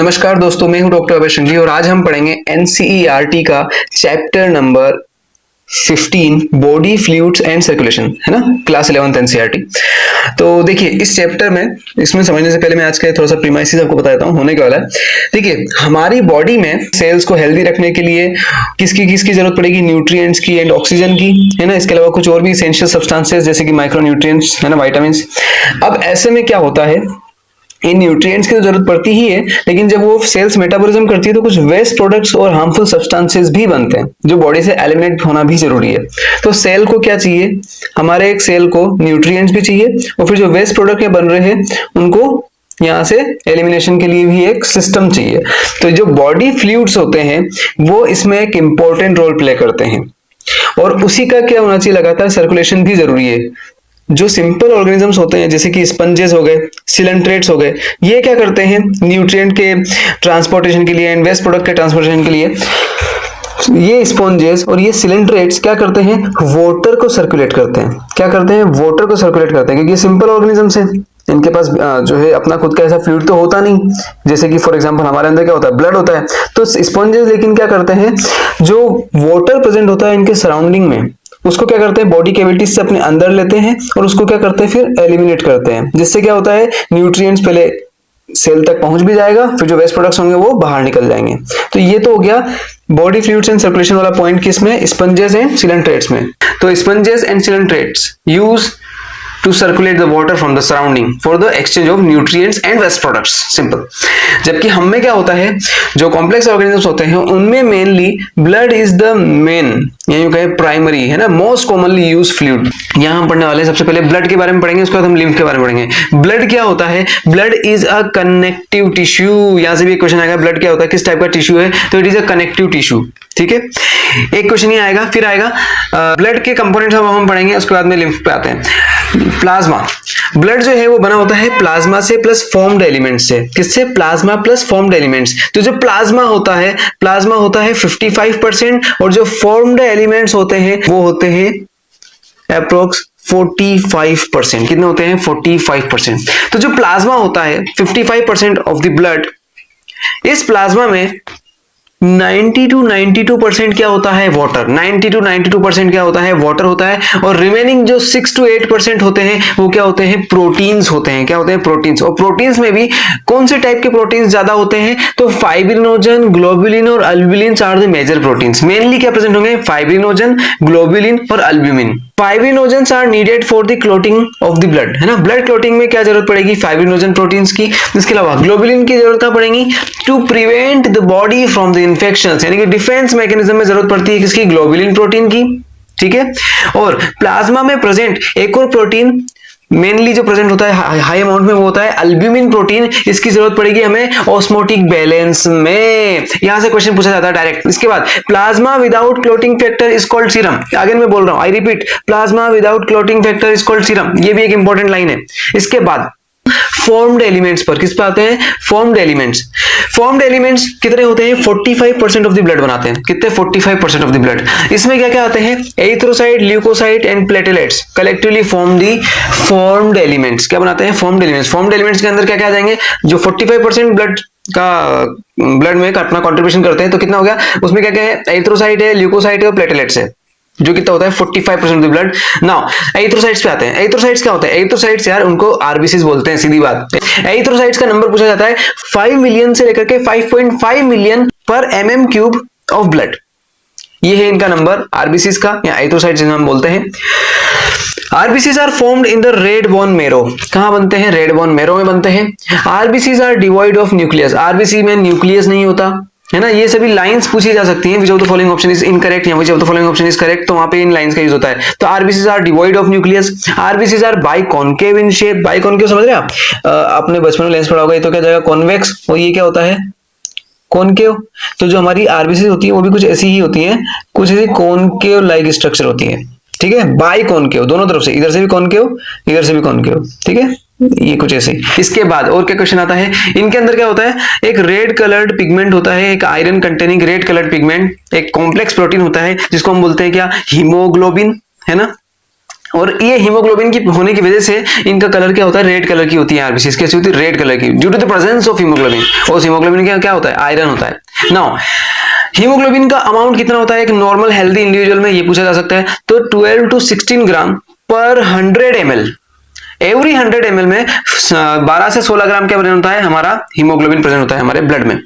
नमस्कार दोस्तों, मैं हूं डॉक्टर अभय श्रृंगी और आज हम पढ़ेंगे एनसीईआरटी का chapter number 15 body fluids and circulation, है ना, क्लास 11th एनसीईआरटी। तो देखिए इस चैप्टर में, इसमें समझने से पहले मैं आज का थोड़ा सा प्रीमाइसिस आपको बता देता हूं होने के वाला है। देखिए हमारी बॉडी में सेल्स को हेल्दी रखने के लिए किसकी जरूरत पड़ेगी? न्यूट्रिएंट्स की एंड ऑक्सीजन की, है ना। इसके अलावा कुछ और भी एसेंशियल सब्सटेंसेस जैसे कि माइक्रो न्यूट्रिएंट्स, है ना, विटामिन्स। अब ऐसे में क्या होता है, इन न्यूट्रिएंट्स की तो जरूरत पड़ती ही है, लेकिन जब वो सेल्स मेटाबॉलिज्म करती है तो कुछ वेस्ट प्रोडक्ट्स और हार्मफुल सब्सटेंसेस भी बनते हैं जो बॉडी से एलिमिनेट होना भी जरूरी है। तो सेल को क्या चाहिए? हमारे एक सेल को न्यूट्रिएंट्स भी चाहिए और फिर जो वेस्ट प्रोडक्ट बन रहे हैं उनको यहां से एलिमिनेशन के लिए भी एक सिस्टम चाहिए। तो जो बॉडी फ्लूइड्स होते हैं वो इसमें एक इंपॉर्टेंट रोल प्ले करते हैं और उसी का क्या होना चाहिए, लगातार सर्कुलेशन भी जरूरी है। जो सिंपल ऑर्गेनिजम्स होते हैं जैसे कि स्पंजेस हो गए, सिलेंट्रेट्स हो गए, ये क्या करते हैं न्यूट्रिएंट के ट्रांसपोर्टेशन के लिए एंड वेस्ट प्रोडक्ट के ट्रांसपोर्टेशन के लिए ये स्पॉन्जेस और ये सिलेंट्रेट्स क्या करते हैं? वाटर को सर्कुलेट करते हैं। क्या करते हैं? वाटर को सर्कुलेट करते हैं, क्योंकि ये सिंपल ऑर्गेनिजम्स हैं, इनके पास जो है अपना खुद का ऐसा फ्लूइड तो होता नहीं। जैसे कि फॉर एग्जांपल हमारे अंदर क्या होता है? ब्लड होता है। तो स्पॉन्जेस लेकिन क्या करते हैं, जो वाटर प्रेजेंट होता है इनके सराउंडिंग में उसको क्या करते हैं? बॉडी कैविटीज से अपने अंदर लेते हैं और उसको क्या करते हैं? फिर एलिमिनेट करते हैं, जिससे क्या होता है न्यूट्रिएंट्स पहले सेल तक पहुंच भी जाएगा, फिर जो वेस्ट प्रोडक्ट्स होंगे वो बाहर निकल जाएंगे। तो ये तो हो गया बॉडी फ्लूइड्स एंड सर्कुलेशन वाला पॉइंट किसमें? स्पंजेस एंड सिलेंट्रेट्स में। तो sponges and coelenterates use to circulate the water from the surrounding for the exchange of nutrients and waste products, simple। जबकि हम में क्या होता है, जो कॉम्प्लेक्स ऑर्गेनिजम्स होते हैं उनमें mainly blood is the main, यानी कहे प्राइमरी, है ना, मोस्ट कॉमनली यूज फ्लूइड। यहाँ हम पढ़ने वाले हैं सबसे पहले ब्लड के बारे में पढ़ेंगे, उसके बाद हम लिम्फ के बारे में पढ़ेंगे। ब्लड क्या होता है? Blood is a connective tissue. यहाँ से भी एक क्वेश्चन आएगा, ब्लड क्या होता है, किस टाइप का टिश्यू है? तो it is a connective tissue, ठीक है। एक क्वेश्चन ही आएगा, फिर आएगा ब्लड के कंपोनेंट्स हम पढ़ेंगे, उसके बाद में लिम्फ पे आते हैं। प्लाज्मा, ब्लड जो है वो बना होता है प्लाज्मा से प्लस फॉर्म्ड एलिमेंट्स से। किससे? Plasma plus formed elements. तो जो प्लाज्मा होता है 55% और जो फॉर्म्ड एलिमेंट्स होते हैं वो होते हैं अप्रोक्स 45%। कितने होते हैं? 45%। तो जो प्लाज्मा होता है 55% ऑफ द ब्लड, इस प्लाज्मा में 90 to 92% क्या होता है? वाटर। 90 to 92% क्या होता है? वाटर होता है। और रिमेनिंग जो 6 to 8% होते हैं वो क्या होते हैं? प्रोटीन्स होते हैं। क्या होते हैं? प्रोटीन्स। और प्रोटीन्स में भी कौन से टाइप के प्रोटीन्स ज्यादा होते हैं? तो फाइब्रिनोजन, ग्लोबुलिन और albumin are the major proteins. Mainly क्या प्रेजेंट होंगे? फाइब्रिनोजन, ग्लोबुलिन और albumin. Fibrinogens are needed for the clotting of the blood, है ना। ब्लड क्लोटिंग में क्या जरूरत पड़ेगी? फाइब्रिनोजन प्रोटीन्स की। इसके अलावा ग्लोबुलिन की जरूरत पड़ेगी to prevent the body from the infections, यानी कि डिफेंस मैकेनिज्म में जरूरत पड़ती है किसकी? ग्लोबुलिन प्रोटीन की, ठीक है। और प्लाज्मा में प्रेजेंट एक और प्रोटीन मेनली जो प्रेजेंट होता है हाई अमाउंट में, वो होता है अल्ब्यूमिन प्रोटीन। इसकी जरूरत पड़ेगी हमें ऑस्मोटिक बैलेंस में। यहां से क्वेश्चन पूछा जाता है डायरेक्ट। इसके बाद plasma without clotting factor is called serum. आगे मैं बोल रहा हूं, I repeat, plasma without clotting factor is called serum. ये भी एक इंपॉर्टेंट लाइन है। इसके बाद फॉर्म्ड एलिमेंट्स पर किस पे आते हैं? Formed elements. फॉर्म्ड एलिमेंट्स कितने होते हैं? 45% ऑफ द ब्लड बनाते हैं। कितने? 45% ऑफ द ब्लड। इसमें क्या क्या आते हैं? Erythrocyte, leukocyte and platelets collectively form the formed elements. क्या बनाते हैं? Formed elements. फॉर्म्ड एलिमेंट्स के अंदर क्या क्या आ जाएंगे? जो 45% ब्लड में अपना कॉन्ट्रीब्यूशन करते हैं, तो कितना हो गया उसमें? क्या क्या है? एरिथ्रोसाइट है, ल्यूकोसाइट है और प्लेटलेट्स है, जो कितना होता है? 45% of the blood. Now erythrocytes पे आते हैं। एरिथ्रोसाइट्स क्या होता है? एरिथ्रोसाइट्स यार उनको आरबीसीज बोलते हैं, सीधी बात। एरिथ्रोसाइट्स का नंबर पूछा जाता है 5 मिलियन से लेकर के 5.5 मिलियन पर mm³ ऑफ ब्लड। ये है इनका नंबर आरबीसीज का, या एरिथ्रोसाइट्स जिन्हें हम बोलते हैं। RBCs are formed in the red bone marrow. कहां बनते हैं? रेड बोन मेरो में बनते हैं। RBCs are devoid of nucleus. RBC में न्यूक्लियस नहीं होता, है ना। ये सभी लाइंस पूछी जा सकती हैं, which of the following option is incorrect या which of the following option is correct, तो वहां पे इन लाइंस का यूज होता है। तो RBCs are devoid of nucleus. RBCs are biconcave in shape. Biconcave समझ रहे हैं आप? आपने बचपन में लेंस पढ़ा होगा, ये तो क्या जाएगा? कॉन्वेक्स। और ये क्या होता है? कॉनकेव। तो जो हमारी आरबीसी होती है वो भी कुछ ऐसी ही होती है, कुछ ऐसी कॉनकेव लाइक स्ट्रक्चर होती है, ठीक है। बाइकॉन्केव, दोनों तरफ से, इधर से भी कॉनकेव, इधर से भी कॉनकेव, ठीक है। ये कुछ ऐसे। इसके बाद और क्या क्वेश्चन आता है? इनके अंदर क्या होता है? एक रेड कलर्ड पिगमेंट होता है, एक iron containing red coloured pigment, एक कॉम्प्लेक्स प्रोटीन होता है जिसको हम बोलते हैं क्या? हीमोग्लोबिन, है ना। और ये हीमोग्लोबिन की होने की वजह से इनका कलर क्या होता है, रेड कलर की होती है आरबीसी। कैसी होती है, रेड कलर की, due to the presence of haemoglobin. और हीमोग्लोबिन क्या होता है, आयरन होता है। नाउ हीमोग्लोबिन का अमाउंट कितना होता है एक नॉर्मल हेल्दी इंडिविजुअल में, ये पूछा जा सकता है। तो 12 to 16 ग्राम पर 100 ml, एवरी 100 ml में 12 से 16 ग्राम क्या प्रेजेंट होता है, हमारा हीमोग्लोबिन प्रेजेंट होता है हमारे ब्लड में।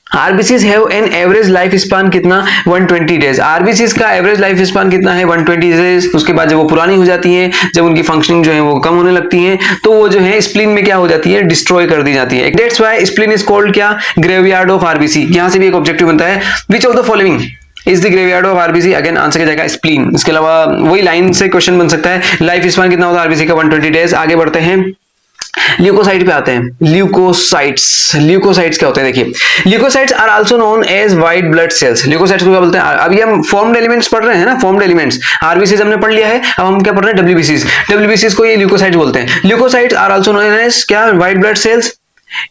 RBCs have an average life span कितना, 120 डेज। आरबीसीज का एवरेज लाइफ स्पान कितना है, 120 डेज। उसके बाद जब वो पुरानी हो जाती है, जब उनकी फंक्शनिंग जो है वो कम होने लगती है, तो वो जो है स्प्लीन में क्या हो जाती है, डिस्ट्रॉय कर दी जाती है। That's why spleen is called क्या, ग्रेवयार्ड ऑफ आरबीसी। यहां से भी एक ऑब्जेक्टिव बनता है, विच of the following is the graveyard of RBC. Again answer क्या जाएगा, स्प्लीन। इसके अलावा वही लाइन से क्वेश्चन बन सकता है, लाइफ स्पान कितना होता है आरबीसी का, 120 डेज। आगे बढ़ते हैं, ल्यूकोसाइट पे आते हैं। ल्यूकोसाइट्स क्या होते हैं, देखिए leucocytes are also known as white blood cells. Leucocytes को क्या बोलते हैं, अभी हम फॉर्म्ड एलिमेंट्स पढ़ रहे हैं ना, फॉर्म्ड एलिमेंट्स। आरबीसीज हमने पढ़ लिया है, अब हम क्या पढ़ रहे हैं, डब्ल्यूबीसीज को ये ल्यूकोसाइट्स बोलते हैं। Leukocytes are also known as क्या, white blood cells.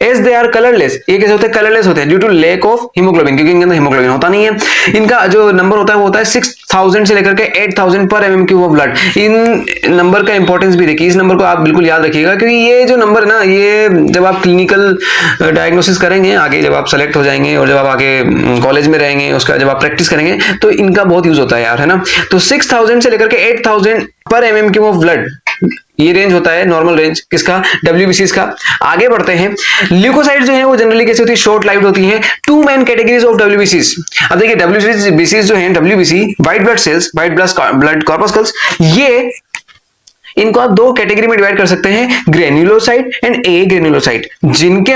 As they are colourless, ये कैसे होते हैं, कलरलेस होते हैं due to lack of haemoglobin, क्योंकि इनके अंदर हीमोग्लोबिन होता नहीं है। इनका जो नंबर होता है वो होता है 6000 से लेकर के 8000 पर mm³ of blood. In number का इंपॉर्टेंस भी देखिए, इस नंबर को आप बिल्कुल याद रखिएगा, क्योंकि ये जो नंबर है ना, ये जब आप क्लिनिकल डायग्नोसिस करेंगे आगे, जब आप सेलेक्ट हो जाएंगे और जब आप आगे कॉलेज में रहेंगे, उसका जब आप प्रैक्टिस करेंगे, तो इनका बहुत यूज होता है यार, है ना। तो 6000 से लेकर के 8000 पर mm³ ऑफ ब्लड, ये रेंज होता है नॉर्मल रेंज किसका, डब्ल्यूबीसीज का। आगे बढ़ते हैं, ल्यूकोसाइट जो है वो जनरली कैसे होती है, शॉर्ट लाइव्ड होती है। टू मेन कैटेगरीज ऑफ डब्ल्यूबीसीज। अब देखिए डब्ल्यूबीसीज जो है, WBC white blood cells, white blood corpuscles, ये इनको आप दो कैटेगरी में डिवाइड कर सकते हैं, ग्रेन्युलोसाइट एंड ए ग्रेन्युलोसाइट, जिनके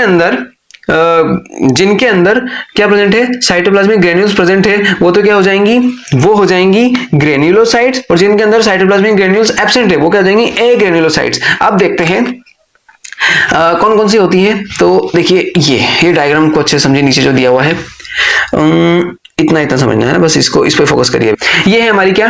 अंदर क्या प्रेजेंट है, साइटोप्लाज्मिक ग्रेन्यूल्स प्रेजेंट है, वो तो क्या हो जाएंगी, वो हो जाएंगी ग्रेन्युलोसाइट्स। और जिनके अंदर साइटोप्लाज्मिक ग्रेन्यूल्स एब्सेंट है, वो क्या हो जाएंगी, ए ग्रेन्युलोसाइट्स। अब देखते हैं कौन कौन सी होती है। तो देखिए ये डायग्राम को अच्छे समझिए, नीचे जो दिया हुआ है इतना समझना है, बस इस पे फोकस करिए। ये है हमारी क्या,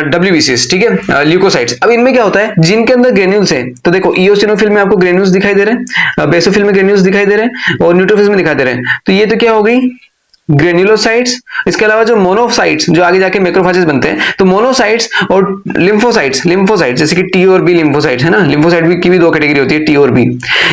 डब्ल्यूबीसीज, ठीक है, ल्यूकोसाइट्स। अब इनमें क्या होता है, जिनके अंदर ग्रेन्यूल्स है, तो देखो इओसिनोफिल में आपको ग्रेन्यूल्स दिखाई दे रहे हैं, बेसोफिल में ग्रेन्यूल्स दिखाई दे रहे हैं, और न्यूट्रोफिल्स में दिखाई दे रहे हैं। तो ये तो क्या हो गई, ग्रेन्युलोसाइट्स। इसके अलावा जो मोनोसाइट्स, जो आगे जाके मैक्रोफेजेस बनते हैं, तो मोनोसाइट्स और लिम्फोसाइट्स जैसे कि टी और बी लिम्फोसाइट्स है ना, लिम्फोसाइट की भी दो कैटेगरी होती है, टी और बी।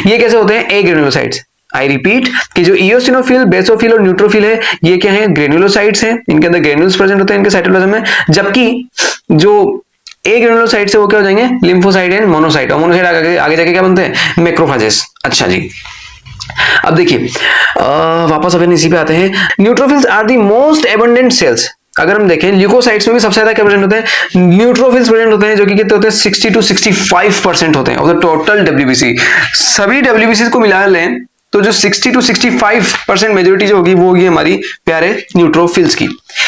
ये कैसे होते हैं, ए ग्रेन्युलोसाइट्स। आई रिपीट कि जो इओसिनोफिल, बेसोफिल और न्यूट्रोफिल है, ये क्या है, ग्रेन्युलोसाइट्स हैं। इनके अंदर ग्रेन्यूल्स प्रेजेंट होते हैं इनके साइटोप्लाज्म में। जबकि जो ए ग्रेन्युलोसाइट्स है वो क्या हो जाएंगे, लिम्फोसाइट एंड मोनोसाइट। और मोनोसाइट आगे जाके क्या बनते हैं, मैक्रोफेजेस। अच्छा जी, अब देखिए वापस अपन इसी पे आते हैं। Neutrophils are the most abundant cells. अगर हम देखें ल्यूकोसाइट्स में भी सबसे ज्यादा क्या प्रेजेंट होते हैं, न्यूट्रोफिल्स प्रेजेंट होते हैं, जो कि कितने होते हैं, 60 to 65% होते हैं ऑफ द टोटल डब्ल्यूबीसी। सभी डब्ल्यूबीसी को मिला लें तो जो 60 to 65% मेजोरिटी जो होगी वो होगी हमारी प्यारे न्यूट्रोफिल्स की।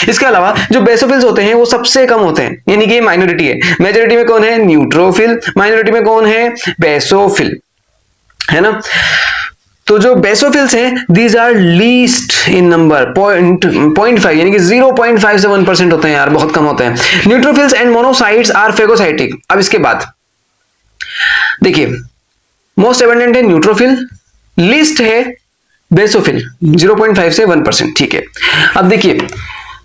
इसके अलावा जो बेसोफिल्स होते हैं वो सबसे कम होते हैं, यानी कि माइनॉरिटी है। मेजोरिटी में कौन है, न्यूट्रोफिल, माइनॉरिटी में कौन है, बेसोफिल, है ना। तो जो बेसोफिल्स हैं, these are least in number, 0.5 यानी कि 0.5 से 1% होते हैं यार, बहुत कम होते हैं। Neutrophils and monocytes are phagocytic. अब इसके बाद देखिए, मोस्ट एबंडेंट है न्यूट्रोफिल, लिस्ट है बेसोफिल 0.5 से 1%, ठीक है। अब देखिए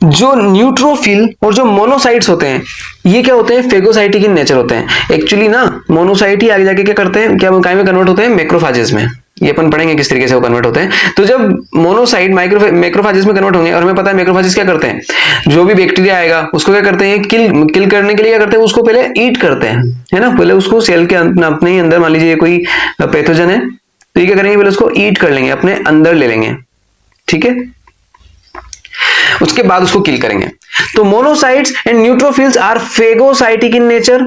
जो न्यूट्रोफिल और जो मोनोसाइट्स होते हैं, ये क्या होते हैं, फेगोसाइटिक इन नेचर होते हैं। एक्चुअली ना मोनोसाइट ही आगे जाके क्या करते हैं, क्या काय में कन्वर्ट होते हैं, मैक्रोफेजेस में। ये अपन पढ़ेंगे किस तरीके से वो कन्वर्ट होते हैं। तो जब मोनोसाइट मैक्रोफेजेस में कन्वर्ट होंगे, और हमें पता है मैक्रोफेजेस क्या करते हैं, जो भी बैक्टीरिया आएगा उसको क्या करते हैं, किल करने के लिए क्या करते हैं, उसको पहले ईट करते हैं, है ना। पहले उसको सेल के अपने ही अंदर, मान लीजिए कोई पैथोजन है, तो ये क्या करेंगे, पहले उसको ईट कर लेंगे, अपने अंदर ले लेंगे, ठीक है, उसके बाद उसको किल करेंगे। तो monocytes and neutrophils are phagocytic in nature,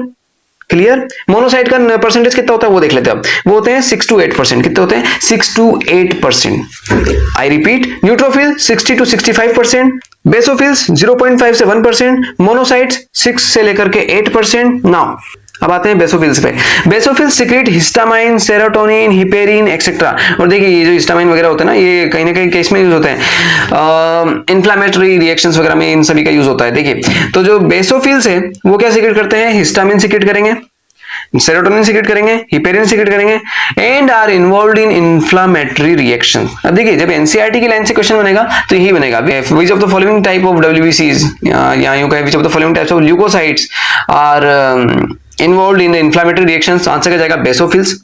clear. Monocyte का परसेंटेज कितना होता है वो देख लेते हैं अब, वो होते हैं 6 to 8%। कितने होते हैं, 6 to 8%। I repeat, neutrophil 60 to 65%, basophils 0.5 से 1%, मोनोसाइट्स 6 से लेकर के 8%। नाउ अब आते हैं बेसोफिल्स पे। Basophils secrete histamine, serotonin, heparin etcetera. और देखिए ये जो हिस्टामाइन वगैरह होते हैं ना, ये कहीं ना कहीं केस में यूज होते हैं, इन्फ्लामेटरी रिएक्शंस वगैरह में इन सभी का यूज होता है। देखिए तो जो बेसोफिल्स है वो क्या सिक्रेट करते हैं, हिस्टामिन सिक्रेट करेंगे, सेरोटोनिन सिक्रेट करेंगे, हिपेरिन सिक्रेट करेंगे, and are involved in inflammatory reaction. अब देखिए जब एनसीईआरटी की लाइन से क्वेश्चन बनेगा तो यही बनेगा, which of the following type of डब्ल्यूबीसीज, या यूं कहें which of the following types of leukocytes are involve in inflammatory reactions, तो आंसर क्या जाएगा बेसोफिल्स।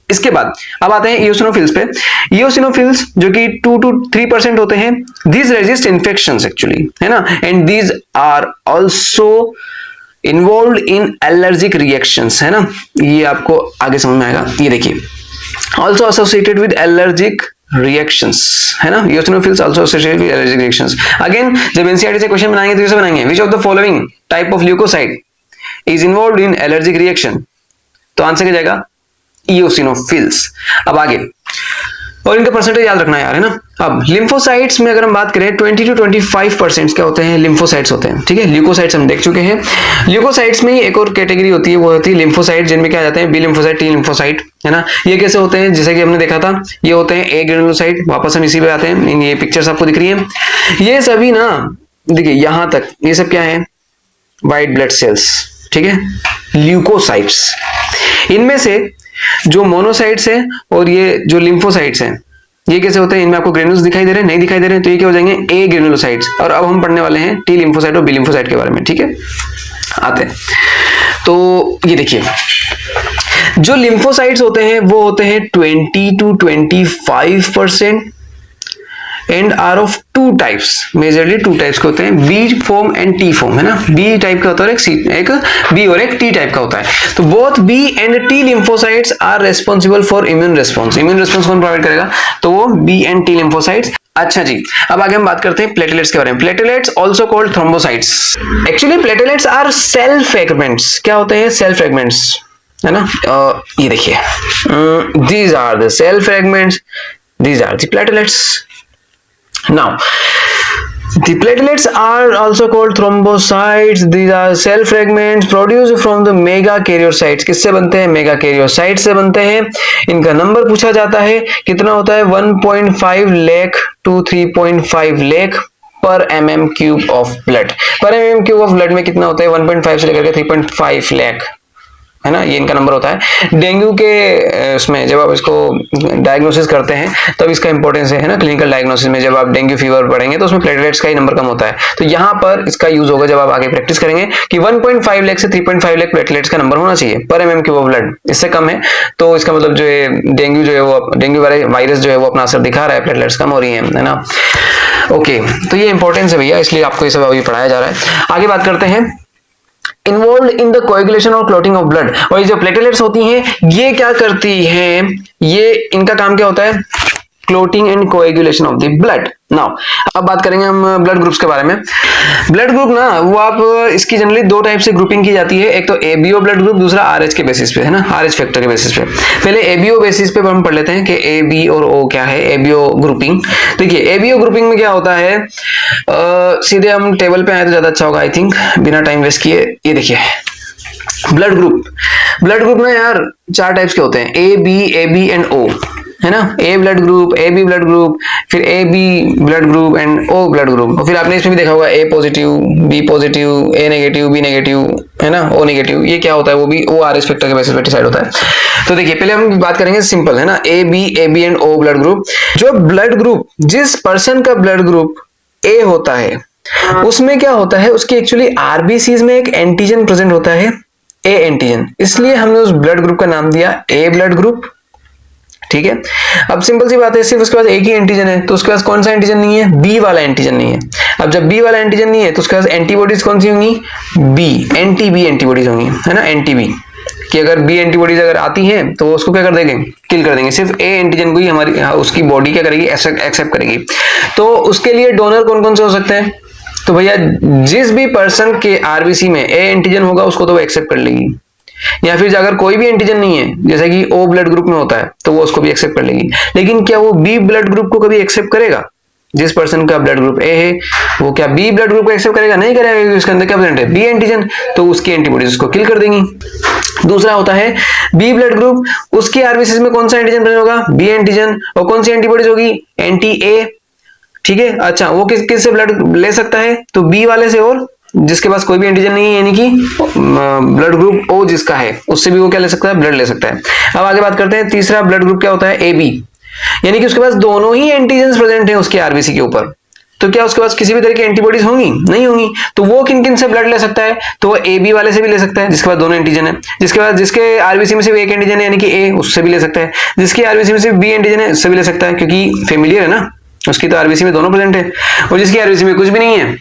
इसके बाद अब आते हैं इयोसिनोफिल्स पे। इयोसिनोफिल्स जो कि 2 to 3% होते हैं, दीज रेजिस्ट इन्फेक्शंस एक्चुअली, है ना, and these are also involve in allergic reactions, है ना, ये आपको आगे समझ में आएगा। ये देखिए also associated with allergic reactions, है ना, eosinophils also associated with allergic reactions. Again जब एनसीईआरटी से क्वेश्चन बनाएंगे तो कैसे बनाएंगे, which of the following type of leukocyte is involve in allergic reaction, तो आंसर क्या जाएगा इयोसिनोफिल्स। अब आगे, और इनका परसेंटेज याद रखना यार, है ना। अब लिम्फोसाइट्स में अगर हम बात करें 20 to 25% क्या होते हैं, लिम्फोसाइट्स होते हैं, ठीक है। ल्यूकोसाइट्स हम देख चुके हैं। ल्यूकोसाइट्स में ही एक और कैटेगरी होती है, वो होती है लिम्फोसाइट, जिनमें क्या जाते हैं बी लिम्फोसाइट, टी लिम्फोसाइट, है ना। ये कैसे होते हैं, जैसे कि हमने देखा था, ये होते हैं ए ग्रेनुलोसाइट। वापस हम इसी पे आते हैं, इन ये पिक्चर्स आपको दिख रही है, ये सभी ना देखिए यहां तक, ये सब क्या है, व्हाइट ब्लड सेल्स, ठीक है, ल्यूकोसाइट्स। इनमें से जो मोनोसाइट्स है और ये जो लिम्फोसाइट्स हैं, ये कैसे होते हैं, इनमें आपको ग्रेन्यूल्स दिखाई दे रहे हैं, नहीं दिखाई दे रहे हैं, तो ये क्या हो जाएंगे ए ग्रेनुलोसाइट्स। और अब हम पढ़ने वाले हैं टी लिम्फोसाइट और बी लिम्फोसाइट के बारे में, ठीक है। आते हैं तो ये देखिए, जो लिम्फोसाइट्स होते हैं वो होते हैं 20 to 25% and are of two types, majorly two types के होते हैं, B form and T form, है ना। बी टाइप का होता है एक बी और एक टी टाइप का होता है। तो both B and T lymphocytes are responsible for immune response. Immune response कौन प्रोवाइड करेगा, तो वो बी एंड टी लिम्फोसाइट्स। अच्छा जी, अब आगे हम बात करते हैं प्लेटलेट्स के बारे में। Platelets also called thrombocytes. Actually platelets are cell fragments. क्या होते हैं, सेल फ्रेगमेंट्स, है ना। ये देखिए, these are the cell fragments, these are the platelets. Now, the platelets are also called thrombocytes. These are cell fragments produced from the megakaryocytes. किससे बनते हैं, मेगाकैरियोसाइट से बनते हैं। इनका नंबर पूछा जाता है, कितना होता है 1.5 लाख to 3.5 लाख पर mm क्यूब ऑफ ब्लड। पर mm क्यूब ऑफ ब्लड में कितना होता है, 1.5 से लेकर के 3.5 लाख, है ना, ये इनका नंबर होता है। डेंगू के उसमें जब आप इसको डायग्नोसिस करते हैं तब इसका इंपॉर्टेंस है ना, क्लिनिकल डायग्नोसिस में जब आप डेंगू फीवर पढ़ेंगे तो उसमें प्लेटलेट्स का ही नंबर कम होता है। तो यहाँ पर इसका यूज होगा जब आप आगे प्रैक्टिस करेंगे कि 1.5 लाख से 3.5 लाख प्लेटलेट्स का नंबर होना चाहिए पर mm क्यूब ऑफ ब्लड। इससे कम है तो इसका मतलब जो है डेंगू जो है वो, डेंगू वायरस जो है वो अपना असर दिखा रहा है, प्लेटलेट्स कम हो रही है ना। ओके, तो ये इंपॉर्टेंस है भैया, इसलिए आपको ये सब अभी पढ़ाया जा रहा है। आगे बात करते हैं इन्वॉल्व इन द कोएगुलेशन और क्लॉटिंग ऑफ ब्लड। और ये जो प्लेटलेट्स होती हैं ये क्या करती हैं, ये इनका काम क्या होता है, clotting and coagulation of the blood. Now अब बात करेंगे हम ब्लड ग्रुप्स के बारे में। ब्लड ग्रुप ना वो आप इसकी जनरली दो टाइप से ग्रुपिंग की जाती है, एक तो एबीओ ब्लड ग्रुप, दूसरा आरएच के बेसिस पे, है ना, आरएच फैक्टर के बेसिस पे। पहले एबीओ बेसिस पे हम पढ़ लेते हैं कि ए बी और ओ क्या है, एबीओ ग्रुपिंग। देखिए एबीओ ग्रुपिंग में क्या होता है, सीधे हम टेबल पे आए तो ज्यादा अच्छा होगा आई थिंक, बिना टाइम वेस्ट किए। ये देखिए ब्लड ग्रुप ना यार चार टाइप्स के होते हैं, ए बी एंड ओ, है ना। A blood group, A B blood group, फिर A B blood group and O blood group. और फिर आपने इसमें भी देखा होगा A positive, B positive, A negative, B negative, है ना, ओ नेगेटिव। ये क्या होता है, वो भी ओ आर एस फैक्टर के बेसिस पे डिसाइड होता है। तो देखिए पहले हम बात करेंगे सिंपल, है ना, A B and O blood group. जो ब्लड ग्रुप, जिस पर्सन का ब्लड ग्रुप ए होता है उसमें क्या होता है, उसकी एक्चुअली आरबीसीज में एक एंटीजन प्रेजेंट होता है, ए एंटीजन, इसलिए हमने उस ब्लड ग्रुप का नाम दिया ए ब्लड ग्रुप। ठीक है, अब सिंपल सी बात है, सिर्फ उसके पास एक ही एंटीजन है तो उसके पास कौन सा एंटीजन नहीं है, बी वाला एंटीजन नहीं है। अब जब बी वाला एंटीजन नहीं है तो उसके पास एंटीबॉडीज कौन सी होंगी, बी बी एंटीबॉडीज होंगी, है ना, एंटी-बी, कि अगर बी एंटीबॉडीज अगर आती हैं तो उसको क्या कर देंगे, किल कर देंगे। सिर्फ ए एंटीजन को ही हमारी उसकी बॉडी क्या करेगी, एक्सेप्ट करेगी। तो उसके लिए डोनर कौन कौन से हो सकते हैं, तो भैया जिस भी पर्सन के आरबीसी में ए एंटीजन होगा उसको तो वो एक्सेप्ट कर लेगी, या फिर अगर कोई भी एंटीजन नहीं है जैसे कि ओ ब्लड ग्रुप में होता है तो वो उसको भी एक्सेप्ट कर लेगी। लेकिन क्या वो बी ब्लड ग्रुप को कभी एक्सेप्ट करेगा, जिस पर्सन का ब्लड ग्रुप ए है वो क्या बी ब्लड ग्रुप को एक्सेप्ट करेगा, नहीं करेगा, क्योंकि उसके अंदर क्या प्रेजेंट है, बी एंटीजन, तो उसकी एंटीबॉडीज उसको किल कर देंगी। दूसरा होता है बी ब्लड ग्रुप, उसकी आरबीसी में कौन सा एंटीजन प्रेजेंट होगा, बी एंटीजन, और कौन सी एंटीबॉडीज होगी, एंटी ए। ठीक है, अच्छा वो किस से ब्लड ले सकता है, तो बी वाले से, और जिसके पास कोई भी एंटीजन नहीं है यानी कि ब्लड ग्रुप ओ जिसका है उससे भी वो क्या ले सकता है, ब्लड ले सकता है। अब आगे बात करते हैं, तीसरा ब्लड ग्रुप क्या होता है, ए बी, यानी कि उसके पास दोनों ही एंटीजन प्रेजेंट है उसके आरबीसी के ऊपर, तो क्या उसके पास किसी भी तरह की एंटीबॉडीज होंगी? नहीं होंगी। तो वो किन किन से ब्लड ले सकता है? तो वो ए बी वाले से भी ले सकता है, जिसके पास दोनों एंटीजन है। जिसके आरबीसी में सिर्फ एक एंटीजन है, यानी कि ए, उससे भी ले सकता है। जिसकी आरबीसी में सिर्फ बी एंटीजन है, उससे भी ले सकता है, क्योंकि फेमिलियर है ना, उसकी तो आरबीसी में दोनों प्रेजेंट है। और जिसकी आरबीसी में कुछ भी नहीं है,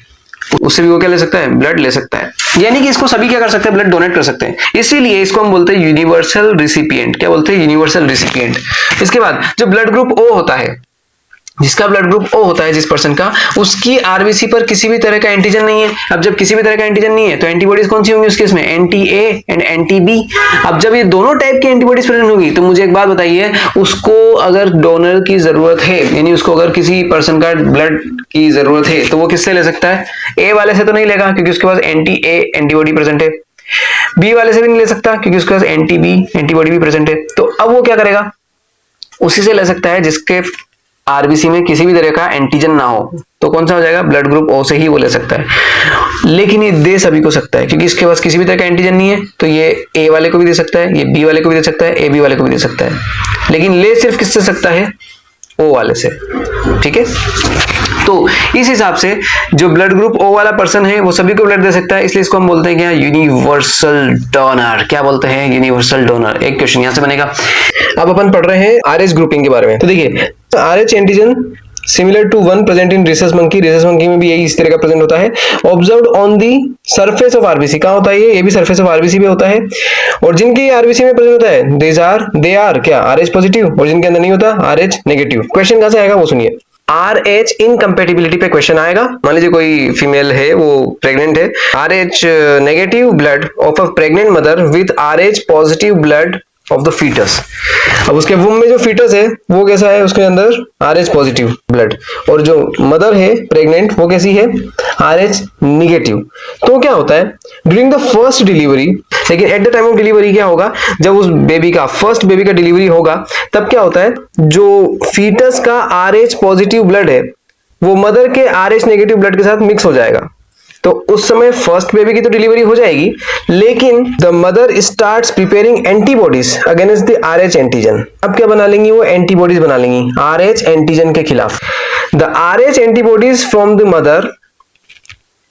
उससे भी वो क्या ले सकता है? ब्लड ले सकता है। यानी कि इसको सभी क्या कर सकते हैं? ब्लड डोनेट कर सकते हैं। इसीलिए इसको हम बोलते हैं यूनिवर्सल रिसिपिएंट। क्या बोलते हैं? Universal recipient. इसके बाद जो ब्लड ग्रुप ओ होता है, जिसका ब्लड ग्रुप ओ होता है, जिस पर्सन का, उसकी आरबीसी पर किसी भी तरह का एंटीजन नहीं है। अब जब किसी भी तरह का एंटीजन नहीं है तो एंटीबॉडीज कौन सी होंगी उसके इसमें? Anti A and anti B. अब जब ये दोनों टाइप की एंटीबॉडीज प्रेजेंट होगी तो मुझे एक बात बताइए, उसको अगर डोनर की जरूरत है, यानी उसको अगर किसी पर्सन का ब्लड की जरूरत है, तो वो किससे ले सकता है? ए वाले से तो नहीं लेगा, क्योंकि उसके पास एंटी ए एंटीबॉडी प्रेजेंट है। बी वाले से भी नहीं ले सकता, क्योंकि उसके पास एंटी बी एंटीबॉडी भी प्रेजेंट है। तो अब वो क्या करेगा? उसी से ले सकता है जिसके आरबीसी में किसी भी तरह का एंटीजन ना हो। तो कौन सा हो जाएगा? ब्लड ग्रुप ओ से ही वो ले सकता है। लेकिन ये दे सभी को सकता है, क्योंकि इसके पास किसी भी तरह का एंटीजन नहीं है, तो ये ए वाले को भी दे सकता है, ये बी वाले को भी दे सकता है, ए बी वाले को भी दे सकता है। लेकिन ले सिर्फ किससे सकता है? ओ वाले से। ठीक है, तो इस हिसाब से जो ब्लड ग्रुप ओ वाला पर्सन है वो सभी को ब्लड दे सकता है, इसलिए इसको हम बोलते हैं क्या? Universal donor. क्या बोलते हैं? Universal donor. एक क्वेश्चन यहां से बनेगा। अब अपन पढ़ रहे हैं आरएच ग्रुपिंग के बारे में। तो देखिए, Rh antigen similar to one present in rhesus monkey. Rhesus monkey में भी यही इस तरह का प्रेजेंट होता है। Observed on the surface of RBC. कहां होता है ये? भी सरफेस ऑफ आरबीसी पे होता है। और जिनकी आरबीसी में प्रेजेंट होता है दे आर क्या? RH positive. और जिनके अंदर नहीं होता, आरएच नेगेटिव। क्वेश्चन कहां से आएगा वो सुनिए। RH इनकम्पेटिबिलिटी पे क्वेश्चन आएगा। मान लीजिए कोई फीमेल है, वो प्रेग्नेंट है, RH negative blood of a pregnant mother with RH positive blood of the foetus. अब उसके वुम में जो फीटस है वो कैसा है? उसके अंदर RH पॉजिटिव ब्लड, और जो मदर है प्रेग्नेंट वो कैसी है? RH negative. तो क्या होता है ड्यूरिंग द फर्स्ट डिलीवरी, लेकिन at the time of delivery क्या होगा? जब उस बेबी का फर्स्ट बेबी का डिलीवरी होगा, तब क्या होता है? जो फीटस का RH पॉजिटिव ब्लड है वो मदर के RH नेगेटिव ब्लड के साथ मिक्स हो जाएगा। तो उस समय फर्स्ट बेबी की तो डिलीवरी हो जाएगी, लेकिन the mother starts preparing antibodies against the RH antigen. अब क्या बना लेंगी वो? एंटीबॉडीज बना लेंगी RH एंटीजन के खिलाफ। The RH antibodies from the mother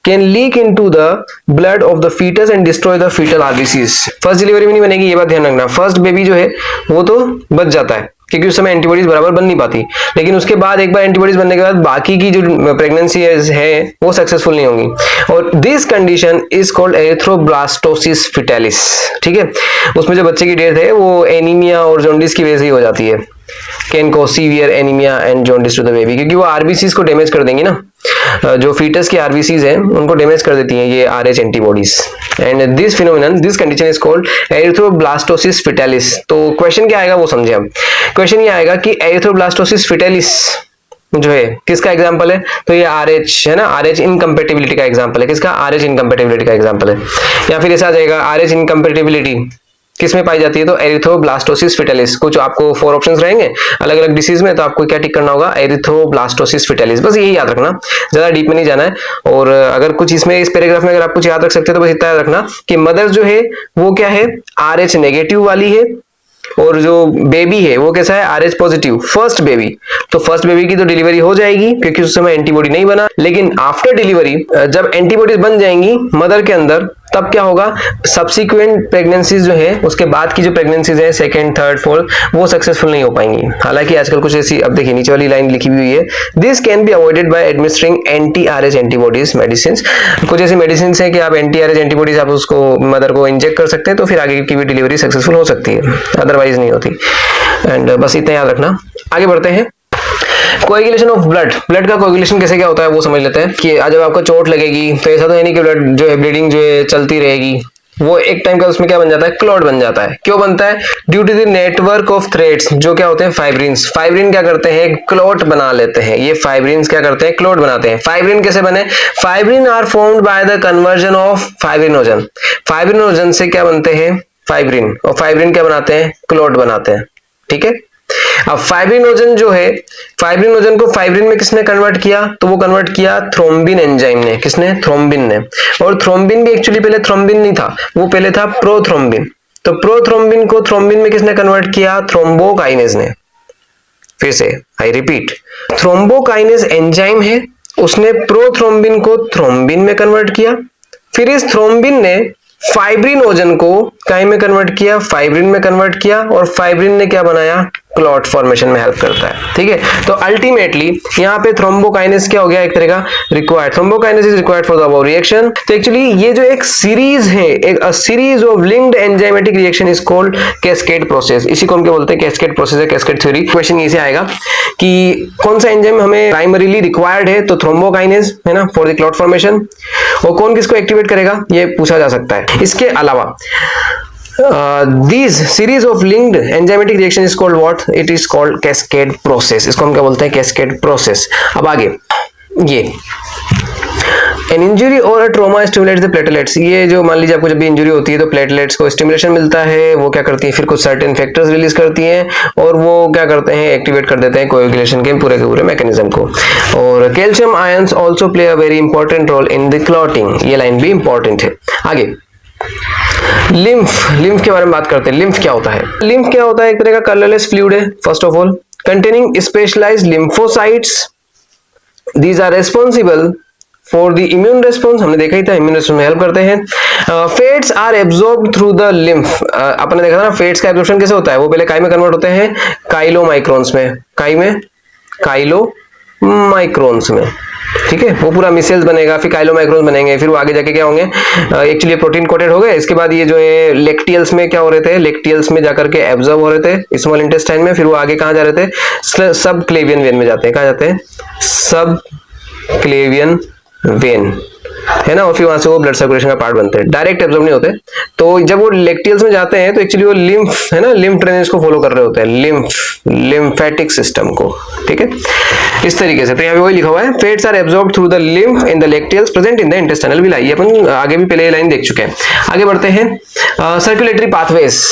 can leak into the blood of the fetus and destroy the fetal RBCs। First delivery में नहीं बनेगी, ये बात ध्यान रखना। फर्स्ट बेबी जो है वो तो बच जाता है, क्योंकि उस समय एंटीबॉडीज बराबर बन नहीं पाती, लेकिन उसके बाद एक बार एंटीबॉडीज बनने के बाद बाकी की जो प्रेगनेंसी है वो सक्सेसफुल नहीं होंगी। और this condition is called erythroblastosis fetalis. ठीक है, उसमें जो बच्चे की डेथ है वो एनीमिया और जॉन्डिस की वजह से ही हो जाती है। Can cause severe anaemia and jaundice to the baby, क्योंकि वो आरबीसीज को डैमेज कर देंगी ना, जो फीटस की आरबीसीज हैं उनको डैमेज कर देती हैं ये RH antibodies. And this phenomenon, this condition is called erythroblastosis fetalis. तो क्वेश्चन क्या आएगा वो समझे हम। क्वेश्चन ये आएगा कि एरिथ्रोब्लास्टोसिस फिटालिस जो है किसका एग्जांपल है? तो ये RH है ना, RH इनकम्पेटिबिलिटी का एग्जांपल है। किसका? RH इनकम्पेटिबिलिटी का एग्जांपल है। या फिर ऐसा आ जाएगा RH इनकम्पेटिबिलिटी किस में पाई जाती है? तो एरिथ्रोब्लास्टोसिस फिटालिस। कुछ आपको 4 ऑप्शंस रहेंगे अलग अलग डिसीज में, तो आपको क्या टिक करना होगा? Erythroblastosis fetalis. बस यही याद रखना, ज्यादा डीप में नहीं जाना है। और अगर कुछ इसमें इस पैराग्राफ में अगर आप कुछ याद रख सकते हैं तो बस इतना याद रखना कि मदर जो है वो क्या है? RH नेगेटिव वाली है, और जो बेबी है वो कैसा है? RH positive, first baby. तो फर्स्ट बेबी की तो डिलीवरी हो जाएगी क्योंकि उस समय एंटीबॉडी नहीं बना, लेकिन आफ्टर डिलीवरी जब एंटीबॉडीज बन जाएंगी मदर के अंदर, तब क्या होगा? सब्सिक्वेंट प्रेगनेंसीज जो है, उसके बाद की जो प्रेगनेंसीज है सेकंड थर्ड फोर्थ, वो सक्सेसफुल नहीं हो पाएंगी। हालांकि आजकल कुछ ऐसी, अब देखिए नीचे वाली लाइन लिखी हुई है, this can be avoided by administering anti RH antibodies medicine. कुछ ऐसी मेडिसिन है कि आप एंटी RH एंटीबॉडीज आप उसको मदर को इंजेक्ट कर सकते हैं, तो फिर आगे की भी डिलीवरी सक्सेसफुल हो सकती है, अदरवाइज नहीं होती। एंड बस इतना याद रखना। आगे बढ़ते हैं। Coagulation of blood. ब्लड का कोएगुलेशन कैसे क्या होता है वो समझ लेते हैं। कि जब आपको चोट लगेगी तो ऐसा तो है नहीं कि ब्लड जो है ब्लीडिंग जो है चलती रहेगी, वो एक टाइम का उसमें क्या बन जाता है? क्लॉट बन जाता है। क्यों बनता है? Due to the network of threads, जो क्या होते हैं? फाइब्रिन्स। फाइब्रिन क्या करते हैं? क्लॉट बना लेते हैं। ये फाइब्रिन्स क्या करते हैं? क्लॉट बनाते हैं। फाइब्रिन कैसे बने? Fibrin are formed by the conversion of fibrinogen. Fibrinogen से क्या बनते हैं? फाइब्रिन। और फाइब्रिन क्या बनाते हैं? क्लॉट बनाते हैं। ठीक है, अब फाइब्रिनोजन जो है, फाइब्रिनोजन को फाइब्रिन में किसने कन्वर्ट किया? तो वो कन्वर्ट किया थ्रोम्बिन एंजाइम ने। किसने? थ्रोम्बिन ने। और थ्रोम्बिन भी एक्चुअली पहले थ्रोम्बिन नहीं था, वो पहले था प्रोथ्रोम्बिन। तो प्रोथ्रोम्बिन को थ्रोम्बिन में किसने कन्वर्ट किया? थ्रोम्बोकाइनेज ने। फिर से आई रिपीट, थ्रोम्बोकाइनेज एंजाइम है उसने प्रोथ्रोम्बिन को थ्रोम्बिन में कन्वर्ट किया, फिर इस थ्रोम्बिन ने फाइब्रिनोजन को काय में कन्वर्ट किया, फाइब्रिन में कन्वर्ट किया, और फाइब्रिन ने क्या बनाया, क्लॉट फॉर्मेशन में हेल्प करता है। ठीक है, तो अल्टीमेटली यहाँ पे थ्रोम्बोकाइनेस क्या हो गया, एक तरह का required, thrombokinase is required for the above reaction. तो एक्चुअली ये जो एक सीरीज है, एक series of linked enzymatic reaction is called cascade process. इसी को हम क्या बोलते हैं, कैस्केड प्रोसेस है, कैस्केड थ्योरी। क्वेश्चन ये से आएगा कि कौन सा एंजाइम हमें प्राइमरीली रिक्वायर्ड है, तो थ्रोम्बोकाइनेस है ना, फॉर द क्लॉट फॉर्मेशन, और कौन किसको एक्टिवेट करेगा, ये पूछा जा सकता है। इसके अलावा these series of linked enzymatic reaction is called what? It is called cascade process. इसको हम क्या बोलते हैं, cascade process। अब आगे ये an injury or a trauma stimulates the platelets। ये जो मान लीजिए आपको जब भी इंजरी होती है तो प्लेटलेट्स को स्टिमुलेशन मिलता है, वो क्या करती है, फिर कुछ सर्टेन फैक्टर्स रिलीज करती हैं और वो क्या करते हैं, एक्टिवेट कर देते हैं कोएगुलेशन के पूरे मैकेनिज्म को। और calcium ions also play a very important role in the clotting. ये लाइन भी इंपॉर्टेंट है। आगे लिम्फ के बारे में बात करते हैं। लिम्फ क्या होता है, लिम्फ क्या होता है, एक तरह का कलरलेस फ्लूइड है, first of all containing specialised lymphocytes. These are responsible for the immune response, हमने देखा ही था, इम्यून रेस्पॉन्स में हेल्प करते हैं। Fats are absorbed through the lymph. आपने देखा ना फैट्स का एब्जॉर्प्शन कैसे होता है, वो पहले काय में कन्वर्ट होते हैं, काइलोमाइक्रोन्स में, काय में काइलोमाइक्रोन्स में। ठीक है, वो पूरा मिसेल्स बनेगा, फिर काइलोमाइक्रोन्स बनेंगे, फिर वो आगे जाके क्या होंगे, एक्चुअली प्रोटीन कोटेड हो गए। इसके बाद ये जो है लेक्टियल्स में क्या हो रहे थे, लेक्टियल्स में जाकर के एब्जॉर्ब हो रहे थे स्मॉल इंटेस्टाइन में, फिर वो आगे कहाँ जा रहे थे, सब क्लेवियन वेन में जाते हैं। कहाँ जाते हैं, सब क्लेवियन वेन, है ना, और फिर वहां से वो ब्लड सर्कुलेशन का पार्ट बनते हैं, डायरेक्ट एब्जॉर्ब नहीं होते। तो जब वो लेक्टियल्स में जाते हैं तो एक्चुअली वो लिम्फ है ना, लिम्फ ड्रेनेज को फॉलो कर रहे होते हैं, लिम्फेटिक सिस्टम को। ठीक है, इस तरीके से। तो यहाँ पे वही लिखा हुआ है, fats are absorbed through the lymph in the lacteals present in the intestinal villi. ये अपन आगे भी पहले लाइन देख चुके हैं। आगे बढ़ते हैं, सर्कुलेटरी पाथवेज।